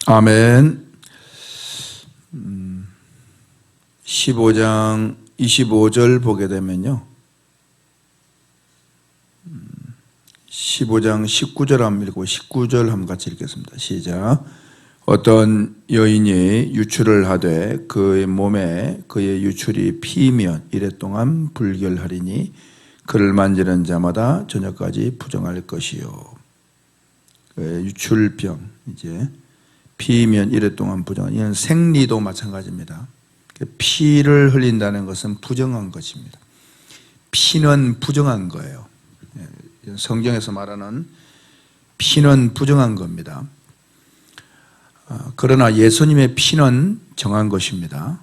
아멘. 15장 25절 보게 되면요, 15장 19절 한번 읽고 19절 한번 같이 읽겠습니다. 시작. 어떤 여인이 유출을 하되 그의 몸에 그의 유출이 피이면 이랫동안 불결하리니 그를 만지는 자마다 저녁까지 부정할 것이요. 유출병, 이제 피이면 이랫동안 부정한, 이는 생리도 마찬가지입니다. 피를 흘린다는 것은 부정한 것입니다. 피는 부정한 거예요. 성경에서 말하는 피는 부정한 겁니다. 그러나 예수님의 피는 정한 것입니다.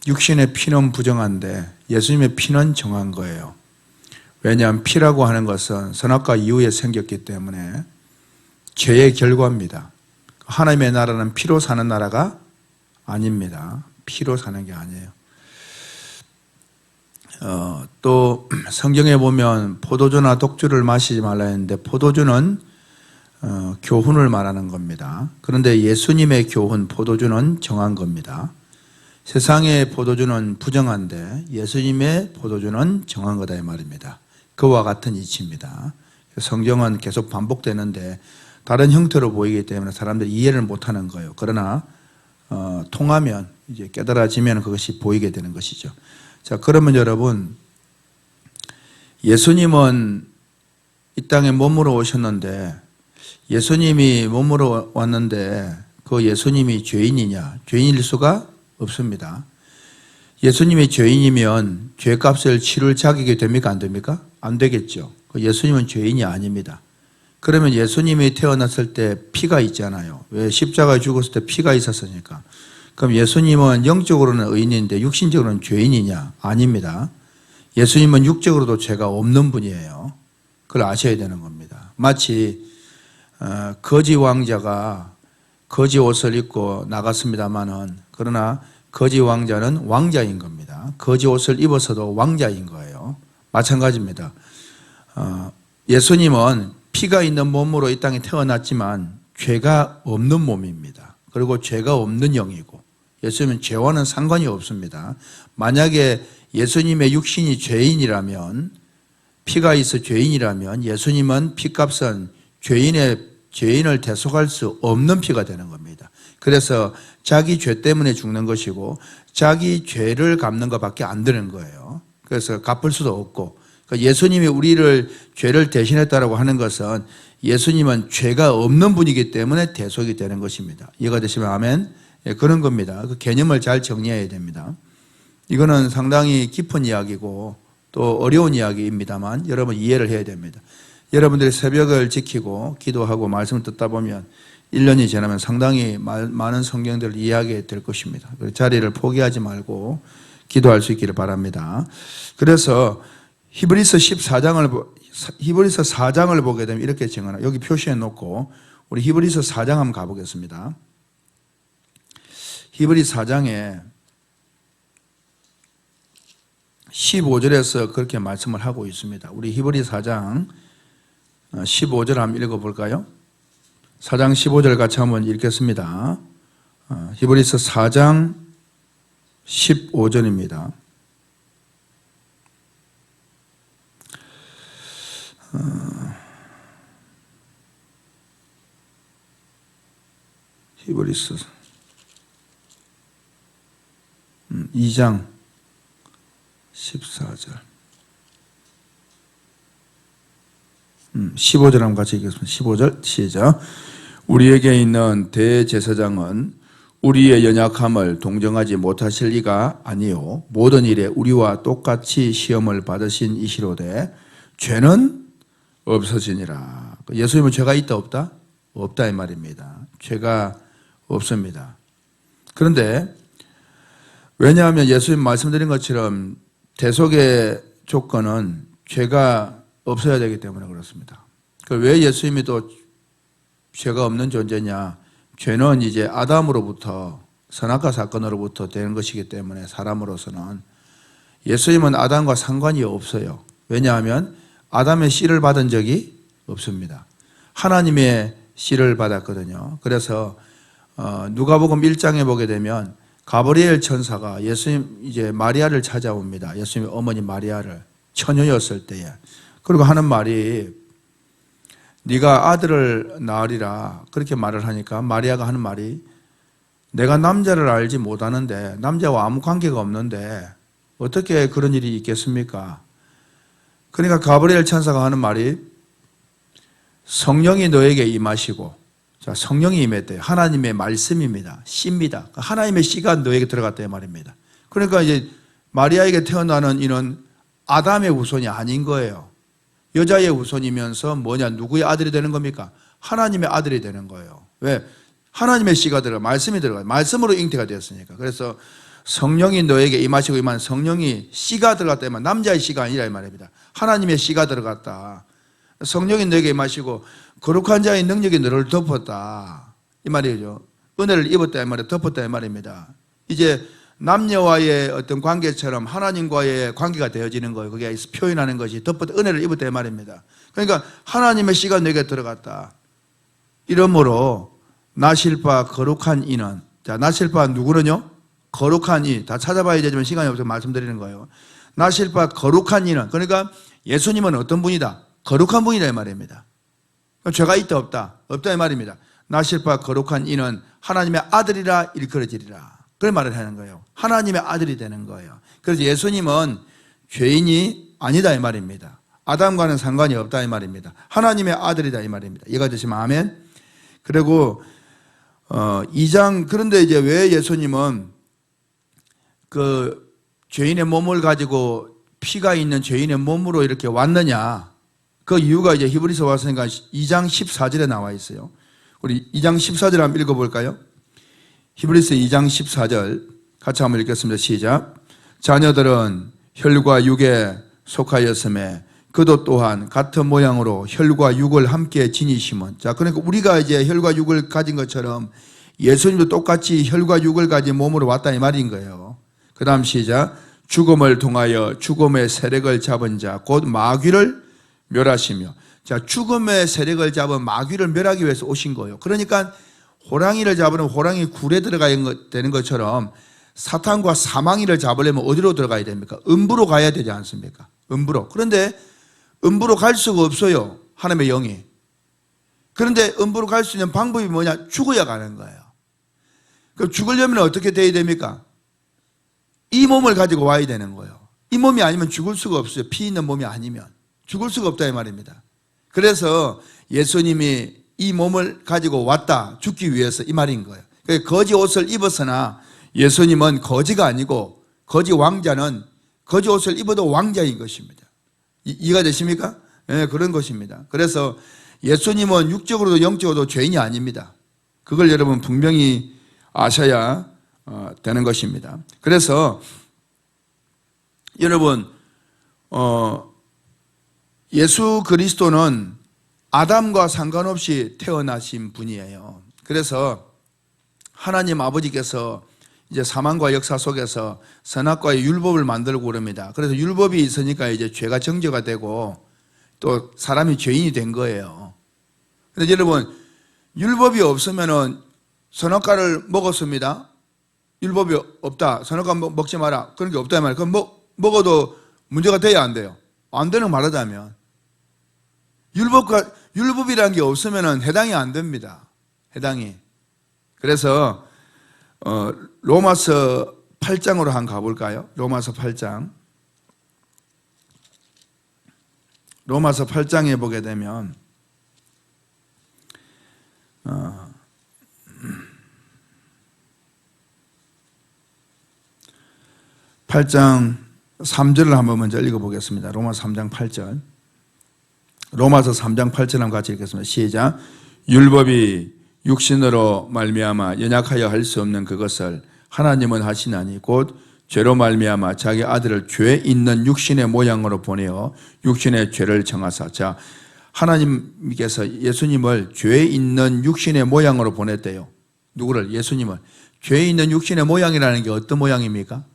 육신의 피는 부정한데 예수님의 피는 정한 거예요. 왜냐하면 피라고 하는 것은 선악과 이후에 생겼기 때문에 죄의 결과입니다. 하나님의 나라는 피로 사는 나라가 아닙니다. 피로 사는 게 아니에요. 또 성경에 보면 포도주나 독주를 마시지 말라 했는데 포도주는 교훈을 말하는 겁니다. 그런데 예수님의 교훈, 포도주는 정한 겁니다. 세상의 포도주는 부정한데 예수님의 포도주는 정한 거다 이 말입니다. 그와 같은 이치입니다. 성경은 계속 반복되는데 다른 형태로 보이기 때문에 사람들이 이해를 못하는 거예요. 그러나 통하면, 이제 깨달아지면 그것이 보이게 되는 것이죠. 자, 그러면 여러분, 예수님은 이 땅에 몸으로 오셨는데, 예수님이 몸으로 왔는데 그 예수님이 죄인이냐? 죄인일 수가 없습니다. 예수님이 죄인이면 죄값을 치를 자격이 됩니까? 안 됩니까? 안 되겠죠. 예수님은 죄인이 아닙니다. 그러면 예수님이 태어났을 때 피가 있잖아요. 왜? 십자가에 죽었을 때 피가 있었으니까. 그럼 예수님은 영적으로는 의인인데 육신적으로는 죄인이냐? 아닙니다. 예수님은 육적으로도 죄가 없는 분이에요. 그걸 아셔야 되는 겁니다. 마치 거지 왕자가 거지 옷을 입고 나갔습니다마는, 그러나 거지 왕자는 왕자인 겁니다. 거지 옷을 입어서도 왕자인 거예요. 마찬가지입니다. 예수님은 피가 있는 몸으로 이 땅에 태어났지만 죄가 없는 몸입니다. 그리고 죄가 없는 영이고, 예수님은 죄와는 상관이 없습니다. 만약에 예수님의 육신이 죄인이라면, 피가 있어 죄인이라면 예수님은 피값은 죄인을 대속할 수 없는 피가 되는 겁니다. 그래서 자기 죄 때문에 죽는 것이고 자기 죄를 갚는 것밖에 안 되는 거예요. 그래서 갚을 수도 없고, 그러니까 예수님이 우리를 죄를 대신했다라고 하는 것은 예수님은 죄가 없는 분이기 때문에 대속이 되는 것입니다. 이해가 되시면 아멘? 예, 그런 겁니다. 그 개념을 잘 정리해야 됩니다. 이거는 상당히 깊은 이야기고 또 어려운 이야기입니다만 여러분 이해를 해야 됩니다. 여러분들이 새벽을 지키고 기도하고 말씀을 듣다 보면 1년이 지나면 상당히 많은 성경들을 이해하게 될 것입니다. 자리를 포기하지 말고 기도할 수 있기를 바랍니다. 그래서 히브리서 4장을 보게 되면 이렇게 증언해요. 여기 표시해 놓고 우리 히브리서 4장 한번 가보겠습니다. 히브리 4장에 15절에서 그렇게 말씀을 하고 있습니다. 우리 히브리 4장 15절 한번 읽어볼까요? 4장 15절 같이 한번 읽겠습니다. 히브리서 4장 15절입니다. 히브리서 2장 14절 15절 한번 같이 읽겠습니다. 15절 시작. 우리에게 있는 대제사장은 우리의 연약함을 동정하지 못하실 리가 아니요 모든 일에 우리와 똑같이 시험을 받으신 이시로되 죄는 없어지니라. 예수님은 죄가 있다 없다? 없다 이 말입니다. 죄가 없습니다. 그런데 왜냐하면 예수님 말씀드린 것처럼 대속의 조건은 죄가 없어야 되기 때문에 그렇습니다. 왜 예수님이 또 죄가 없는 존재냐? 죄는 이제 아담으로부터 선악과 사건으로부터 되는 것이기 때문에 사람으로서는 예수님은 아담과 상관이 없어요. 왜냐하면 아담의 씨를 받은 적이 없습니다. 하나님의 씨를 받았거든요. 그래서 누가복음 1장에 보게 되면 가브리엘 천사가 예수님 이제 마리아를 찾아옵니다. 예수님 어머니 마리아를 처녀였을 때에. 그리고 하는 말이 네가 아들을 낳으리라 그렇게 말을 하니까 마리아가 하는 말이 내가 남자를 알지 못하는데 남자와 아무 관계가 없는데 어떻게 그런 일이 있겠습니까? 그러니까 가브리엘 천사가 하는 말이 성령이 너에게 임하시고, 자, 성령이 임했대요. 하나님의 말씀입니다. 씨입니다. 하나님의 씨가 너에게 들어갔다 말입니다. 그러니까 이제 마리아에게 태어나는 이는 아담의 후손이 아닌 거예요. 여자의 후손이면서 뭐냐, 누구의 아들이 되는 겁니까? 하나님의 아들이 되는 거예요. 왜? 하나님의 씨가 들어가, 말씀이 들어가요. 말씀으로 잉태가 되었으니까. 그래서 성령이 너에게 임하시고 임한 성령이 씨가 들어갔다 이 말, 남자의 씨가 아니라 이 말입니다. 하나님의 씨가 들어갔다. 성령이 너에게 임하시고 거룩한 자의 능력이 너를 덮었다 이 말이죠. 은혜를 입었다 이 말이에요. 덮었다 이 말입니다. 이제 남녀와의 어떤 관계처럼 하나님과의 관계가 되어지는 거예요. 그게 표현하는 것이 덮었다, 은혜를 입었다 이 말입니다. 그러니까 하나님의 씨가 너에게 들어갔다. 이러므로 나실바 거룩한 이는, 자, 나실바 누구는요? 거룩한 이, 다 찾아봐야 되지만 시간이 없어서 말씀드리는 거예요. 나실바 거룩한 이는, 그러니까 예수님은 어떤 분이다? 거룩한 분이다 이 말입니다. 죄가 있다 없다? 없다 이 말입니다. 나실바 거룩한 이는 하나님의 아들이라 일컬어지리라. 그런 말을 하는 거예요. 하나님의 아들이 되는 거예요. 그래서 예수님은 죄인이 아니다 이 말입니다. 아담과는 상관이 없다 이 말입니다. 하나님의 아들이다 이 말입니다. 이해가 되시면 아멘. 그리고 2장, 그런데 이제 왜 예수님은 그 죄인의 몸을 가지고 피가 있는 죄인의 몸으로 이렇게 왔느냐? 그 이유가 이제 히브리서 왔으니까 2장 14절에 나와 있어요. 우리 2장 14절 한번 읽어볼까요? 히브리서 2장 14절 같이 한번 읽겠습니다. 시작. 자녀들은 혈과 육에 속하였음에 그도 또한 같은 모양으로 혈과 육을 함께 지니심은, 자, 그러니까 우리가 이제 혈과 육을 가진 것처럼 예수님도 똑같이 혈과 육을 가진 몸으로 왔다 이 말인 거예요. 그 다음 시작. 죽음을 통하여 죽음의 세력을 잡은 자 곧 마귀를 멸하시며, 자, 죽음의 세력을 잡은 마귀를 멸하기 위해서 오신 거예요. 그러니까 호랑이를 잡으면 호랑이 굴에 들어가야 되는 것처럼 사탄과 사망이를 잡으려면 어디로 들어가야 됩니까? 음부로 가야 되지 않습니까? 음부로. 그런데 음부로 갈 수가 없어요. 하나님의 영이. 그런데 음부로 갈 수 있는 방법이 뭐냐? 죽어야 가는 거예요. 그럼 죽으려면 어떻게 돼야 됩니까? 이 몸을 가지고 와야 되는 거예요. 이 몸이 아니면 죽을 수가 없어요. 피 있는 몸이 아니면 죽을 수가 없다 이 말입니다. 그래서 예수님이 이 몸을 가지고 왔다, 죽기 위해서 이 말인 거예요. 거지 옷을 입었으나 예수님은 거지가 아니고 거지 왕자는 거지 옷을 입어도 왕자인 것입니다. 이해가 되십니까? 네, 그런 것입니다. 그래서 예수님은 육적으로도 영적으로도 죄인이 아닙니다. 그걸 여러분 분명히 아셔야 되는 것입니다. 그래서 여러분 예수 그리스도는 아담과 상관없이 태어나신 분이에요. 그래서 하나님 아버지께서 이제 사망과 역사 속에서 선악과의 율법을 만들고 그럽니다. 그래서 율법이 있으니까 이제 죄가 정죄가 되고 또 사람이 죄인이 된 거예요. 그런데 여러분 율법이 없으면은 선악과를 먹었습니다. 율법이 없다. 선악과 먹지 마라. 그런 게 없다 말이에요. 그럼 먹어도 문제가 돼야 안 돼요. 안 되는 말하자면 율법이라는 게 없으면은 해당이 안 됩니다. 해당이. 그래서 로마서 8장으로 한번 가볼까요? 로마서 8장. 로마서 8장에 보게 되면 8장 3절을 한번 먼저 읽어보겠습니다. 로마서 3장 8절. 로마서 3장 8절 한번 같이 읽겠습니다. 시작. 율법이 육신으로 말미암아 연약하여 할 수 없는 그것을 하나님은 하시나니 곧 죄로 말미암아 자기 아들을 죄 있는 육신의 모양으로 보내어 육신의 죄를 정하사. 자, 하나님께서 예수님을 죄 있는 육신의 모양으로 보냈대요. 누구를? 예수님을. 죄 있는 육신의 모양이라는 게 어떤 모양입니까?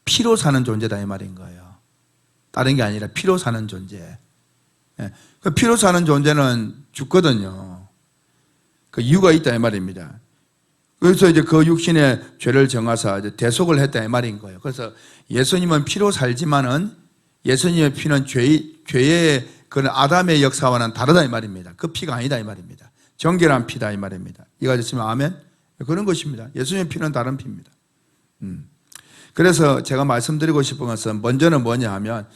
피로 사는 존재다 이 말인 거예요. 다른 게 아니라 피로 사는 존재. 그 피로 사는 존재는 죽거든요. 그 이유가 있다 이 말입니다. 그래서 이제 그 육신의 죄를 정하사 이제 대속을 했다 이 말인 거예요. 그래서 예수님은 피로 살지만은 예수님의 피는 죄의 그런 아담의 역사와는 다르다 이 말입니다. 그 피가 아니다 이 말입니다. 정결한 피다 이 말입니다. 이해가 됐으면 아멘? 그런 것입니다. 예수님의 피는 다른 피입니다. 그래서 제가 말씀드리고 싶은 것은 먼저는 뭐냐 하면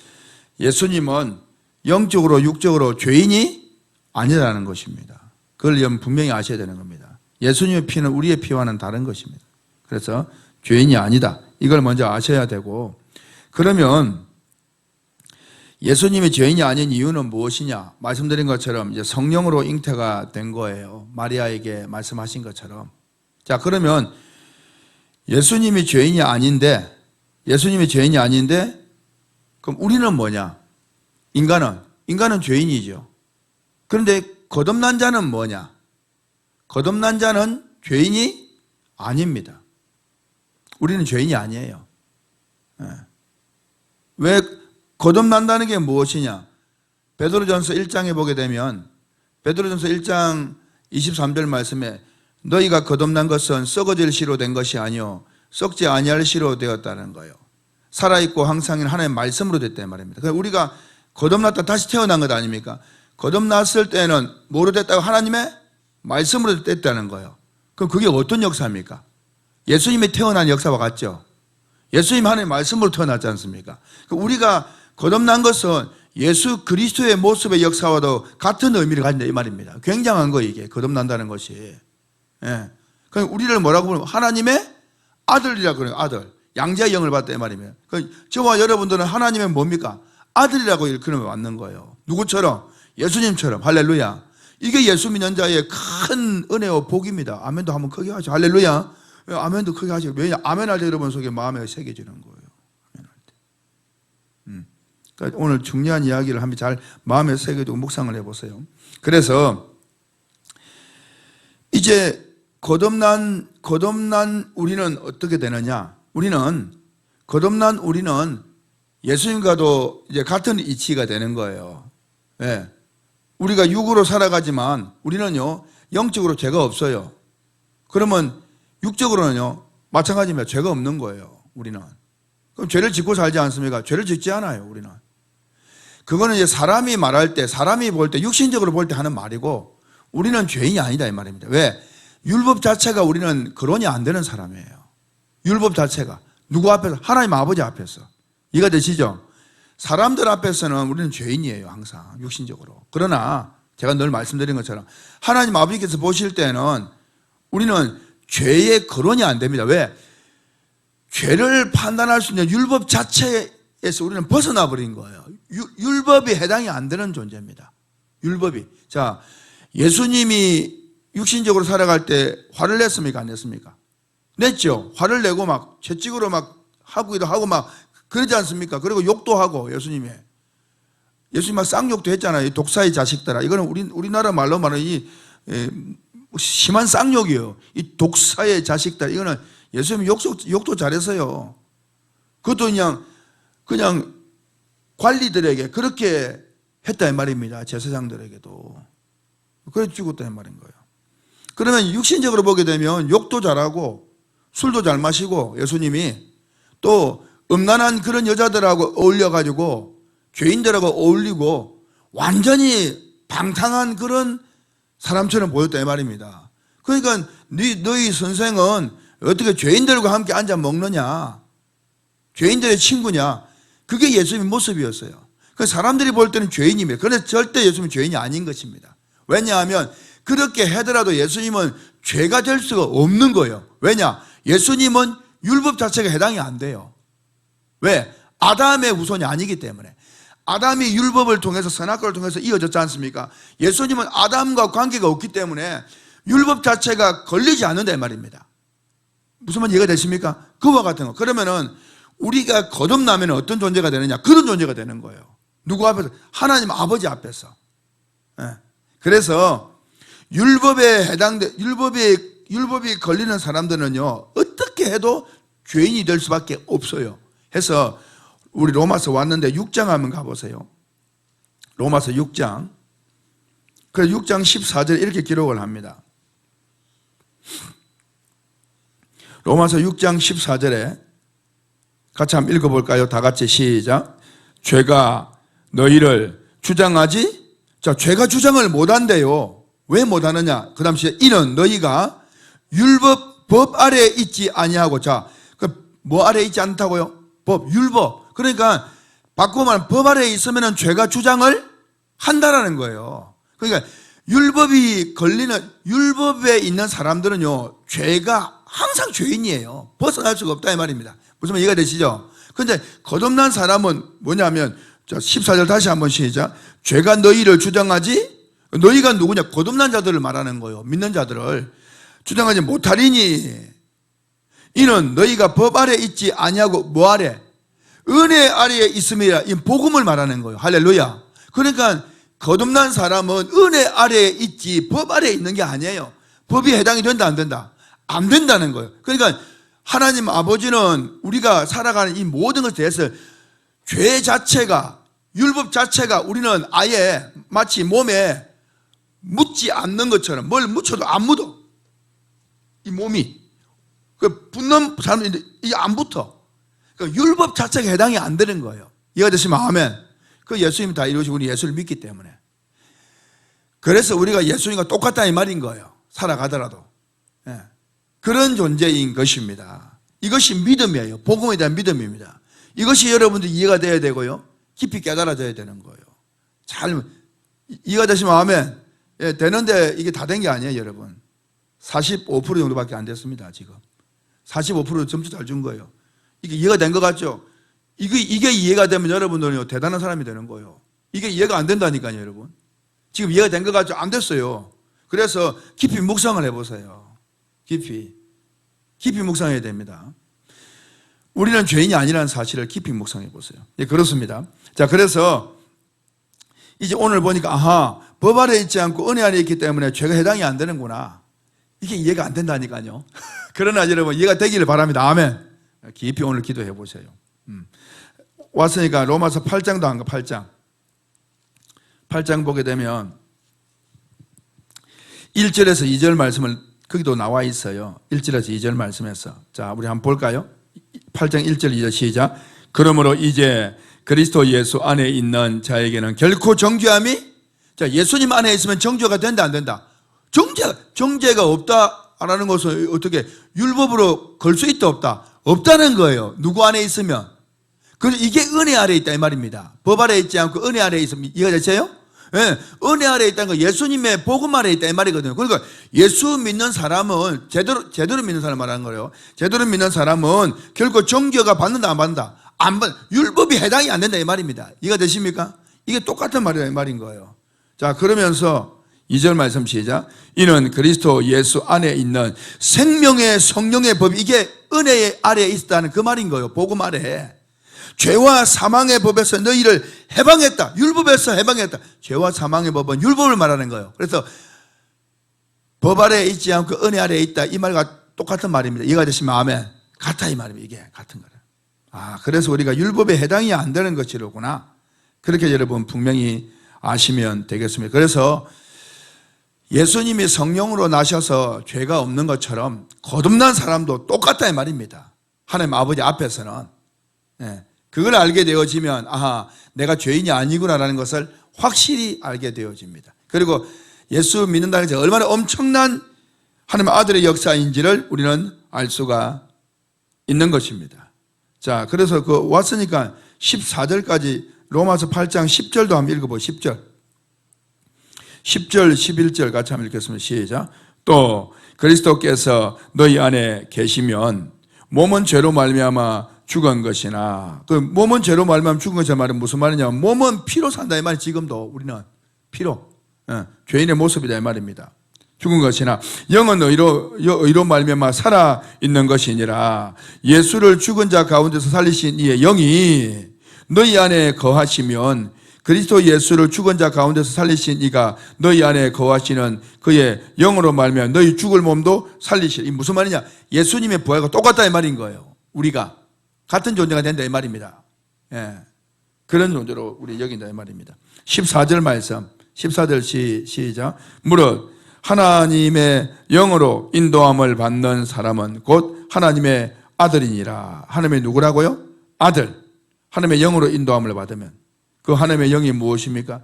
예수님은 영적으로 육적으로 죄인이 아니라는 것입니다. 그걸 여러분 분명히 아셔야 되는 겁니다. 예수님의 피는 우리의 피와는 다른 것입니다. 그래서 죄인이 아니다. 이걸 먼저 아셔야 되고, 그러면 예수님이 죄인이 아닌 이유는 무엇이냐? 말씀드린 것처럼 이제 성령으로 잉태가 된 거예요. 마리아에게 말씀하신 것처럼. 자, 그러면 예수님이 죄인이 아닌데 그럼 우리는 뭐냐? 인간은 죄인이죠. 그런데 거듭난 자는 뭐냐? 거듭난 자는 죄인이 아닙니다. 우리는 죄인이 아니에요. 왜 거듭난다는 게 무엇이냐? 베드로전서 1장에 보게 되면 베드로전서 1장 23절 말씀에 너희가 거듭난 것은 썩어질 씨로 된 것이 아니요 썩지 아니할 씨로 되었다는 거예요. 살아있고 항상인 하나님의 말씀으로 됐다는 말입니다. 그러니까 우리가 거듭났다 다시 태어난 것 아닙니까? 거듭났을 때는 뭐로 됐다고? 하나님의 말씀으로 됐다는 거예요. 그럼 그게 어떤 역사입니까? 예수님이 태어난 역사와 같죠? 예수님 하나님의 말씀으로 태어났지 않습니까? 우리가 거듭난 것은 예수 그리스도의 모습의 역사와도 같은 의미를 가진다 이 말입니다. 굉장한 거 이게 거듭난다는 것이. 예. 그럼 우리를 뭐라고 부르면 하나님의 아들이라 그래요. 아들. 양자의 영을 받다 이 말이면. 저와 여러분들은 하나님의 뭡니까? 아들이라고 일컬으면 맞는 거예요. 누구처럼? 예수님처럼. 할렐루야. 이게 예수 믿는 자의 큰 은혜와 복입니다. 아멘도 한번 크게 하죠. 할렐루야. 아멘도 크게 하죠. 왜냐? 아멘할 때 여러분 속에 마음에 새겨지는 거예요. 아멘할 때. 그러니까 오늘 중요한 이야기를 한번 잘 마음에 새겨두고 묵상을 해보세요. 그래서 이제 거듭난 우리는 어떻게 되느냐? 거듭난 우리는 예수님과도 이제 같은 이치가 되는 거예요. 네. 우리가 육으로 살아가지만 우리는요, 영적으로 죄가 없어요. 그러면 육적으로는요, 마찬가지입니다. 죄가 없는 거예요, 우리는. 그럼 죄를 짓고 살지 않습니까? 죄를 짓지 않아요, 우리는. 그거는 이제 사람이 말할 때, 사람이 볼 때, 육신적으로 볼 때 하는 말이고, 우리는 죄인이 아니다, 이 말입니다. 왜? 율법 자체가 우리는 거론이 안 되는 사람이에요. 율법 자체가. 누구 앞에서? 하나님 아버지 앞에서. 이해가 되시죠? 사람들 앞에서는 우리는 죄인이에요, 항상. 육신적으로. 그러나 제가 늘 말씀드린 것처럼 하나님 아버지께서 보실 때는 우리는 죄의 거론이 안 됩니다. 왜? 죄를 판단할 수 있는 율법 자체에서 우리는 벗어나 버린 거예요. 율법이 해당이 안 되는 존재입니다. 율법이. 자, 예수님이 육신적으로 살아갈 때 화를 냈습니까? 안 냈습니까? 냈죠. 화를 내고 막 채찍으로 막 하기도 하고 막 그러지 않습니까? 그리고 욕도 하고 예수님 막 쌍욕도 했잖아요. 독사의 자식들아. 이거는 우리나라 말로 말하는 이 심한 쌍욕이에요. 이 독사의 자식들. 이거는 예수님 욕도 잘했어요. 그것도 그냥 관리들에게 그렇게 했다 이 말입니다. 제사장들에게도. 그래 죽었다 이 말인 거예요. 그러면 육신적으로 보게 되면 욕도 잘하고 술도 잘 마시고 예수님이 또 음란한 그런 여자들하고 어울려가지고 죄인들하고 어울리고 완전히 방탕한 그런 사람처럼 보였다 이 말입니다. 그러니까 너희 선생은 어떻게 죄인들과 함께 앉아 먹느냐? 죄인들의 친구냐? 그게 예수님의 모습이었어요. 그 사람들이 볼 때는 죄인입니다. 그런데 절대 예수님은 죄인이 아닌 것입니다. 왜냐하면 그렇게 하더라도 예수님은 죄가 될 수가 없는 거예요. 왜냐? 예수님은 율법 자체가 해당이 안 돼요. 왜? 아담의 후손이 아니기 때문에. 아담이 율법을 통해서 선악과를 통해서 이어졌지 않습니까? 예수님은 아담과 관계가 없기 때문에 율법 자체가 걸리지 않는다 이 말입니다. 무슨 말 이해가 되십니까? 그와 같은 거. 그러면은 우리가 거듭나면 어떤 존재가 되느냐? 그런 존재가 되는 거예요. 누구 앞에서? 하나님 아버지 앞에서. 그래서 율법이 걸리는 사람들은요, 어떻게 해도 죄인이 될 수밖에 없어요. 해서 우리 로마서 왔는데 6장 한번 가보세요. 로마서 6장. 그래서 6장 14절에 이렇게 기록을 합니다. 로마서 6장 14절에 같이 한번 읽어볼까요? 다 같이 시작. 죄가 너희를 주장하지? 자, 죄가 주장을 못한대요. 왜 못하느냐? 그 다음 시에 이는 너희가 율법 아래에 있지 아니하고. 자, 뭐 아래에 있지 않다고요? 율법. 그러니까 바꾸면 법 아래에 있으면 죄가 주장을 한다라는 거예요. 그러니까 율법에 있는 사람들은요, 죄가 항상 죄인이에요. 벗어날 수가 없다 이 말입니다. 무슨 말 이해가 되시죠? 그런데 거듭난 사람은 뭐냐면, 자, 14절 다시 한번 시작. 죄가 너희를 주장하지? 너희가 누구냐? 거듭난 자들을 말하는 거예요. 믿는 자들을 주장하지 못하리니 이는 너희가 법 아래 있지 아니하고 뭐 아래? 은혜 아래에 있음이라. 이 복음을 말하는 거예요. 할렐루야. 그러니까 거듭난 사람은 은혜 아래에 있지 법 아래에 있는 게 아니에요. 법이 해당이 된다 안 된다? 안 된다는 거예요. 그러니까 하나님 아버지는 우리가 살아가는 이 모든 것에 대해서 죄 자체가, 율법 자체가 우리는 아예 마치 몸에 묻지 않는 것처럼, 뭘 묻혀도 안 묻어. 이 몸이. 붙는 사람들인데 이게 안 붙어. 율법 자체가 해당이 안 되는 거예요. 이해가 되시면 아멘. 그 예수님이 다 이루시고 우리 예수를 믿기 때문에. 그래서 우리가 예수님과 똑같다 이 말인 거예요. 살아가더라도. 예. 그런 존재인 것입니다. 이것이 믿음이에요. 복음에 대한 믿음입니다. 이것이 여러분들 이해가 돼야 되고요. 깊이 깨달아져야 되는 거예요. 잘 이해가 되시면 아멘. 예, 되는데 이게 다 된 게 아니에요, 여러분. 45% 정도밖에 안 됐습니다, 지금. 45% 점수 잘 준 거예요. 이게 이해가 된 것 같죠? 이게 이해가 되면 여러분들은 대단한 사람이 되는 거예요. 이게 이해가 안 된다니까요, 여러분. 지금 이해가 된 것 같죠? 안 됐어요. 그래서 깊이 묵상을 해보세요. 깊이 묵상해야 됩니다. 우리는 죄인이 아니라는 사실을 깊이 묵상해 보세요. 예, 그렇습니다. 자, 그래서 이제 오늘 보니까 아하, 법 아래에 있지 않고 은혜 아래에 있기 때문에 죄가 해당이 안 되는구나. 이게 이해가 안 된다니까요. 그러나 여러분 이해가 되기를 바랍니다. 아멘. 깊이 오늘 기도해 보세요. 왔으니까 로마서 8장도 한 거, 8장 보게 되면 1절에서 2절 말씀을 거기도 나와 있어요. 1절에서 2절 말씀에서. 자, 우리 한번 볼까요? 8장 1절 2절 시작. 그러므로 이제 그리스도 예수 안에 있는 자에게는 결코 정죄함이, 자, 예수님 안에 있으면 정죄가 된다 안 된다? 정죄가 없다라는 것은 어떻게 율법으로 걸 수 있다 없다? 없다는 거예요. 누구 안에 있으면. 그래서 이게 은혜 아래에 있다 이 말입니다. 법 아래에 있지 않고 은혜 아래에 있으면. 이해가 되세요? 예, 은혜 아래에 있다는 거 예수님의 복음 아래에 있다 이 말이거든요. 그러니까 예수 믿는 사람은 제대로 믿는 사람 말하는 거예요. 제대로 믿는 사람은 결코 정죄가 받는다 안 받는다? 안 받. 율법이 해당이 안 된다 이 말입니다. 이해가 되십니까? 이게 똑같은 말이다 이 말인 거예요. 자, 그러면서 2절 말씀 시작. 이는 그리스도 예수 안에 있는 생명의 성령의 법이, 이게 은혜 아래에 있다는 그 말인 거예요. 복음 아래에. 죄와 사망의 법에서 너희를 해방했다. 율법에서 해방했다. 죄와 사망의 법은 율법을 말하는 거예요. 그래서 법 아래에 있지 않고 은혜 아래에 있다. 이 말과 똑같은 말입니다. 이해가 되시면 아멘. 같아 이 말입니다. 이게 같은 거예요. 아, 그래서 우리가 율법에 해당이 안 되는 것이로구나. 그렇게 여러분 분명히 아시면 되겠습니다. 그래서 예수님이 성령으로 나셔서 죄가 없는 것처럼 거듭난 사람도 똑같다 이 말입니다. 하나님 아버지 앞에서는. 예. 그걸 알게 되어지면 아하, 내가 죄인이 아니구나라는 것을 확실히 알게 되어집니다. 그리고 예수 믿는다는 것이 얼마나 엄청난 하나님 아들의 역사인지를 우리는 알 수가 있는 것입니다. 자, 그래서 왔으니까 14절까지 로마서 8장 10절도 한번 읽어보세요. 10절 11절 같이 한번 읽겠습니다. 시작. 또 그리스도께서 너희 안에 계시면 몸은 죄로 말미암아 죽은 것이나, 그 몸은 죄로 말미암아 죽은 것이란 말은 무슨 말이냐면 몸은 피로 산다 이 말이, 지금도 우리는 피로, 죄인의 모습이다 이 말입니다. 죽은 것이나 영은 의로 말미암아 살아 있는 것이니라. 예수를 죽은 자 가운데서 살리신 이의 영이 너희 안에 거하시면 그리스도 예수를 죽은 자 가운데서 살리신 이가 너희 안에 거하시는 그의 영으로 말미암아 너희 죽을 몸도 살리시라. 이 무슨 말이냐? 예수님의 부활과 똑같다 이 말인 거예요. 우리가 같은 존재가 된다 이 말입니다. 예. 그런 존재로 우리 여긴다 이 말입니다. 14절 말씀, 14절 시작. 무릇 하나님의 영으로 인도함을 받는 사람은 곧 하나님의 아들이니라. 하나님의 누구라고요? 아들. 하나님의 영으로 인도함을 받으면 그 하나님의 영이 무엇입니까?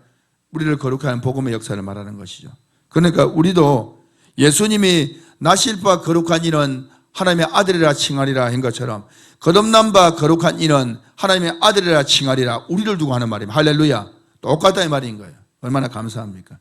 우리를 거룩하게 하는 복음의 역사를 말하는 것이죠. 그러니까 우리도 예수님이 나실 바 거룩한 이는 하나님의 아들이라 칭하리라 한 것처럼 거듭난 바 거룩한 이는 하나님의 아들이라 칭하리라. 우리를 두고 하는 말입니다. 할렐루야. 똑같다 이 말인 거예요. 얼마나 감사합니까?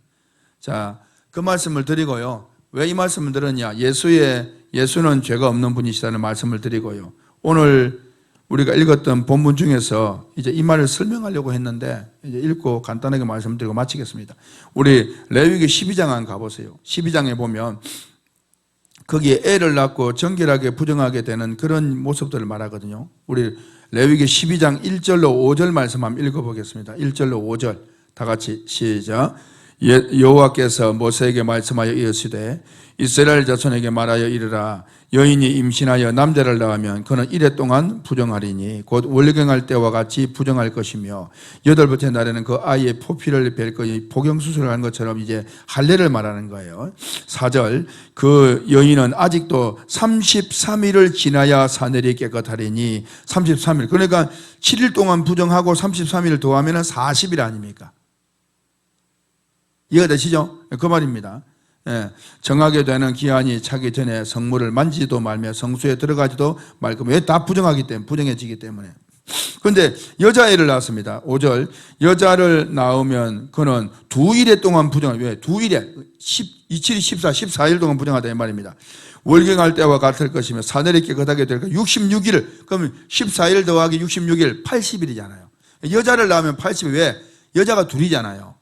자, 그 말씀을 드리고요. 왜 이 말씀을 드렸냐? 예수는 죄가 없는 분이시다는 말씀을 드리고요. 오늘 우리가 읽었던 본문 중에서 이제 이 말을 설명하려고 했는데 이제 읽고 간단하게 말씀드리고 마치겠습니다. 우리 레위기 12장 한번 가보세요. 12장에 보면 거기에 애를 낳고 정결하게 부정하게 되는 그런 모습들을 말하거든요. 우리 레위기 12장 1절로 5절 말씀 한번 읽어보겠습니다. 1절로 5절 다 같이 시작. 여호와께서 모세에게 말씀하여 이르시되 이스라엘 자손에게 말하여 이르라. 여인이 임신하여 남자를 낳으면 그는 이래 동안 부정하리니 곧 월경할 때와 같이 부정할 것이며 여덟번째 날에는 그 아이의 포피를 뺄 것이 복용수술을 하는 것처럼 이제 할례를 말하는 거예요. 4절 그 여인은 아직도 33일을 지나야 사내리 깨끗하리니 33일 그러니까 7일 동안 부정하고 33일 더하면 40일 아닙니까? 이해되시죠? 그 말입니다. 예, 정하게 되는 기한이 차기 전에 성물을 만지지도 말며 성수에 들어가지도 말고 왜 다 부정하기 때문에 부정해지기 때문에. 그런데 여자애를 낳았습니다. 5절 여자를 낳으면 그는 2일에 동안 부정할 왜 2일에 27일 14일 동안 부정하다 이 말입니다. 월경할 때와 같을 것이며 사내리 깨끗하게 될 것 66일 그러면 14일 더하기 66일 80일이잖아요. 여자를 낳으면 80일 왜? 여자가 둘이잖아요.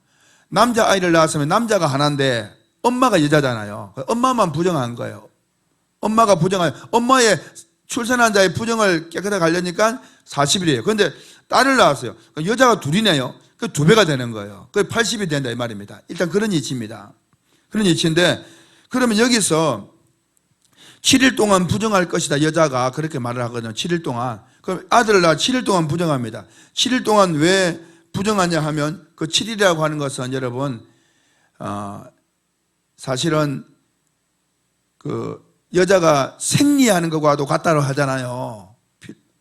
남자아이를 낳았으면 남자가 하나인데 엄마가 여자잖아요. 엄마만 부정한 거예요. 엄마가 부정한, 엄마의 출산한 자의 부정을 깨끗하게 하려니까 40일이에요. 그런데 딸을 낳았어요. 여자가 둘이네요. 그 2배가 되는 거예요. 그 80이 된다 이 말입니다. 일단 그런 이치입니다. 그런 이치인데 그러면 여기서 7일 동안 부정할 것이다. 여자가 그렇게 말을 하거든요. 7일 동안. 그럼 아들을 낳아 7일 동안 부정합니다. 7일 동안 왜 부정하냐 하면 그 7일이라고 하는 것은 여러분 사실은 그 여자가 생리하는 것과도 같다고 하잖아요.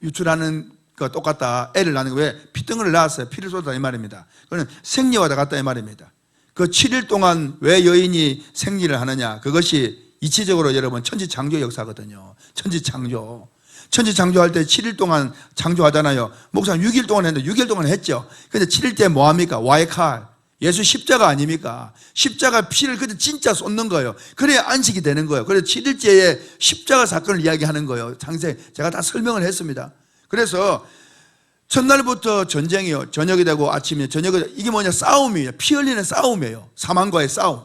유출하는 거 똑같다. 애를 낳는 거 왜? 피덩어리를 낳았어요. 피를 쏟았다 이 말입니다. 그건 생리와 같다 이 말입니다. 그 7일 동안 왜 여인이 생리를 하느냐? 그것이 이치적으로 여러분 천지창조 역사거든요. 천지창조. 천지창조할 때 7일 동안 창조하잖아요. 목사님 6일 동안 했는데 6일 동안 했죠. 근데 7일째 뭐 합니까? 와의 칼. 예수 십자가 아닙니까? 십자가 피를 그때 진짜 쏟는 거예요. 그래야 안식이 되는 거예요. 그래서 7일째에 십자가 사건을 이야기하는 거예요. 장세 제가 다 설명을 했습니다. 그래서 첫날부터 전쟁이요. 저녁이 되고 아침이요. 저녁이 되고 이게 뭐냐? 싸움이에요. 피 흘리는 싸움이에요. 사망과의 싸움.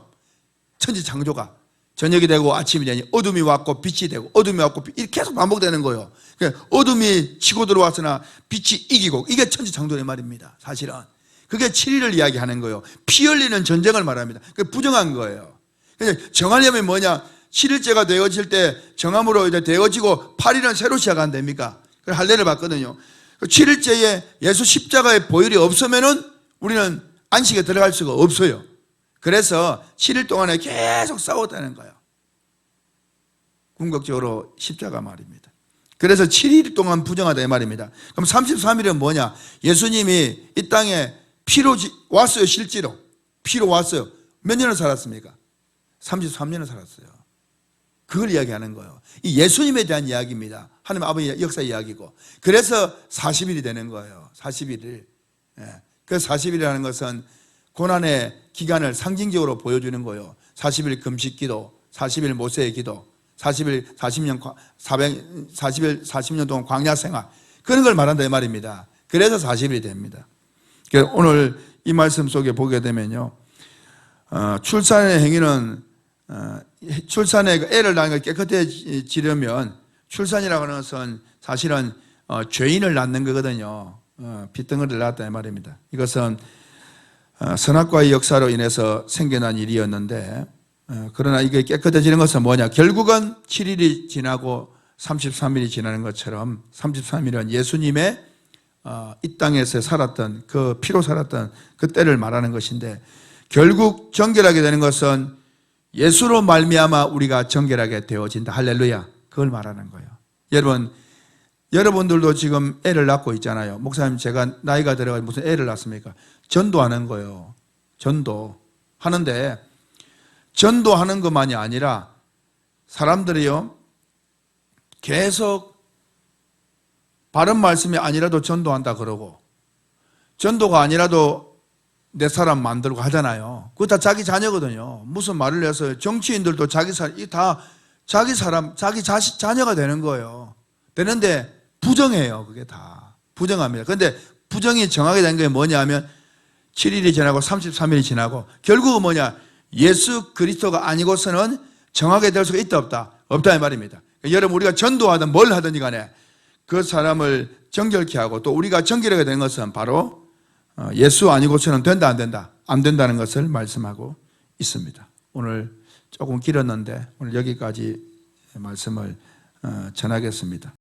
천지창조가. 저녁이 되고 아침이 되니 어둠이 왔고 빛이 되고 어둠이 왔고 이렇게 계속 반복되는 거예요. 그러니까 어둠이 치고 들어왔으나 빛이 이기고 이게 천지창조의 말입니다. 사실은. 그게 7일을 이야기하는 거예요. 피 흘리는 전쟁을 말합니다. 그게 부정한 거예요. 정하려면 뭐냐? 7일째가 되어질 때 정함으로 이제 되어지고 8일은 새로 시작한답니까? 그래서 할례를 받거든요. 7일째에 예수 십자가의 보혈이 없으면은 우리는 안식에 들어갈 수가 없어요. 그래서 7일 동안에 계속 싸웠다는 거예요. 궁극적으로 십자가 말입니다. 그래서 7일 동안 부정하다 이 말입니다. 그럼 33일은 뭐냐? 예수님이 이 땅에 피로 왔어요. 실제로 피로 왔어요. 몇 년을 살았습니까? 33년을 살았어요. 그걸 이야기하는 거예요. 이 예수님에 대한 이야기입니다. 하나님 아버지의 역사 이야기고. 그래서 40일이 되는 거예요. 41일. 그 40일이라는 것은 고난의 기간을 상징적으로 보여주는 거예요. 40일 금식 기도, 40일 모세의 기도, 40일 40년 동안 광야 생활 그런 걸 말한다 이 말입니다. 그래서 40일이 됩니다. 오늘 이 말씀 속에 보게 되면요, 출산의 행위는 출산의 애를 낳는 걸 깨끗해지려면 출산이라고 하는 것은 사실은 죄인을 낳는 거거든요. 핏덩어리를 낳았다 이 말입니다. 이것은 선악과의 역사로 인해서 생겨난 일이었는데 그러나 이게 깨끗해지는 것은 뭐냐? 결국은 7일이 지나고 33일이 지나는 것처럼 33일은 예수님의 이 땅에서 살았던 그 피로 살았던 그 때를 말하는 것인데 결국 정결하게 되는 것은 예수로 말미암아 우리가 정결하게 되어진다. 할렐루야. 그걸 말하는 거예요. 여러분들도 지금 애를 낳고 있잖아요. 목사님, 제가 나이가 들어가 무슨 애를 낳습니까? 전도하는 거예요. 전도 하는데, 전도하는 것만이 아니라 사람들이요 계속 바른 말씀이 아니라도 전도한다 그러고, 전도가 아니라도 내 사람 만들고 하잖아요. 그거 다 자기 자녀거든요. 무슨 말을 해서 정치인들도 자기 사람, 자기 자녀가 되는 거예요. 되는데 부정해요. 그게 다 부정합니다. 그런데 부정이 정하게 된 게 뭐냐 하면 7일이 지나고 33일이 지나고 결국은 뭐냐, 예수 그리스도가 아니고서는 정하게 될 수가 있다 없다? 없다 이 말입니다. 여러분, 우리가 전도하든 뭘 하든지 간에 그 사람을 정결케 하고, 또 우리가 정결하게 된 것은 바로 예수 아니고서는 된다 안 된다? 안 된다는 것을 말씀하고 있습니다. 오늘 조금 길었는데 오늘 여기까지 말씀을 전하겠습니다.